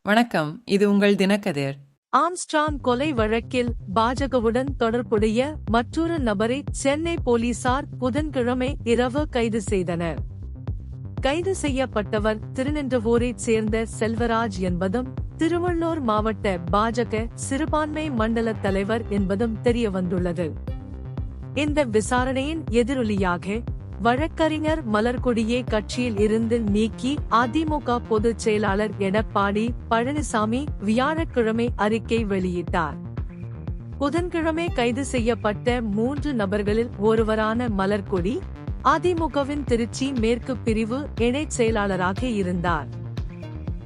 வணக்கம், இது உங்கள் தினக்கதிர். ஆம்ஸ்ட்ராங் கொலை வழக்கில் பாஜகவுடன் தொடர்புடைய மற்றொரு நபரை சென்னை போலீசார் புதன்கிழமை இரவு கைது செய்தனர். கைது செய்யப்பட்டவர் திருநின்றவூரைச் சேர்ந்த செல்வராஜ் என்பதும் திருவள்ளூர் மாவட்ட பாஜக சிறுபான்மை மண்டல தலைவர் என்பதும் தெரியவந்துள்ளது. இந்த விசாரணையின் எதிரொலியாக வழக்கறிஞர் மலர்கொடியை கட்சியில் இருந்து நீக்கி அதிமுக பொதுச் செயலாளர் எடப்பாடி பழனிசாமி வியாழக்கிழமை அறிக்கை வெளியிட்டார். புதன்கிழமை கைது செய்யப்பட்ட 3 நபர்களில் ஒருவரான மலர்கொடி அதிமுகவின் திருச்சி மேற்கு பிரிவு இணைச் செயலாளராக இருந்தார்.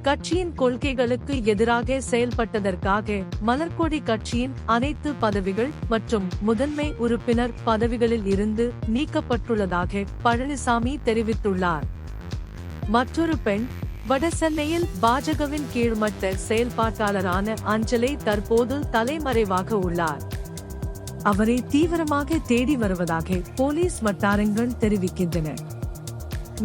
கட்சியின் கொள்கைகளுக்கு எதிராக செயல்பட்டதற்காக மலர்கொடி கட்சியின் அனைத்து பதவிகள் மற்றும் முதன்மை உறுப்பினர் பதவிகளில் இருந்து நீக்கப்பட்டுள்ளதாக பழனிசாமி தெரிவித்துள்ளார். மற்றொரு பெண் வடசென்னையில் பாஜகவின் கீழ்மட்ட செயல்பாட்டாளரான அஞ்சலை தற்போது தலைமறைவாக உள்ளார். அவரை தீவிரமாக தேடி வருவதாக போலீஸ் வட்டாரங்கள் தெரிவிக்கின்றன.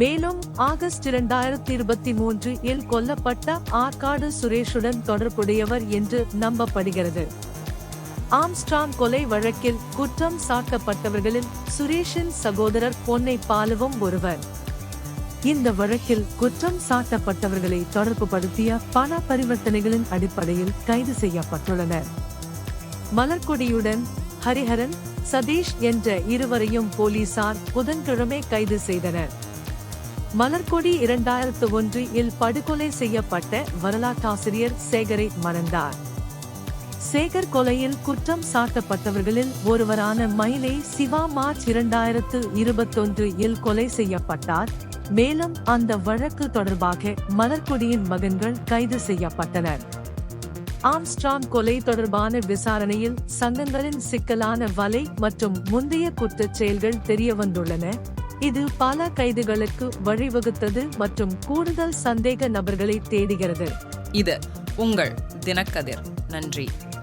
மேலும் ஆகஸ்ட் 2023 இல் கொல்லப்பட்ட ஆற்காடு சுரேஷுடன் தொடர்புடையவர் என்று நம்பப்படுகிறது. ஆம்ஸ்ட்ராங் கொலை வழக்கில் குற்றம் சாட்டப்பட்டவர்களில் சுரேஷின் சகோதரர் பொன்னை பாலுவும் ஒருவர். இந்த வழக்கில் குற்றம் சாட்டப்பட்டவர்களை தொடர்புபடுத்திய பண பரிவர்த்தனைகளின் அடிப்படையில் கைது செய்யப்பட்டுள்ளனர். மலர்கொடியுடன் ஹரிஹரன், சதீஷ் என்ற இருவரையும் போலீசார் புதன்கிழமை கைது செய்தனர். மலர்கொடி 2001 இல் படுகொலை செய்யப்பட்ட வரலாற்றாசிரியர் சேகரை மணந்தார். சேகர் கொலையில் குற்றம் சாட்டப்பட்டவர்களில் ஒருவரான மயிலை சிவா மார்ச் 2021 இல் கொலை செய்யப்பட்டார். மேலும் அந்த வழக்கு தொடர்பாக மலர்கொடியின் மகன்கள் கைது செய்யப்பட்டனர். ஆம்ஸ்ட்ராங் கொலை தொடர்பான விசாரணையில் சங்கங்களின் சிக்கலான வலை மற்றும் முந்தைய குற்றச் செயல்கள் தெரியவந்துள்ளன. இது பல கைதுகளுக்கு வழிவகுத்தது மற்றும் கூடுதல் சந்தேக நபர்களை தேடுகிறது. இது உங்கள் தினக்கதிர். நன்றி.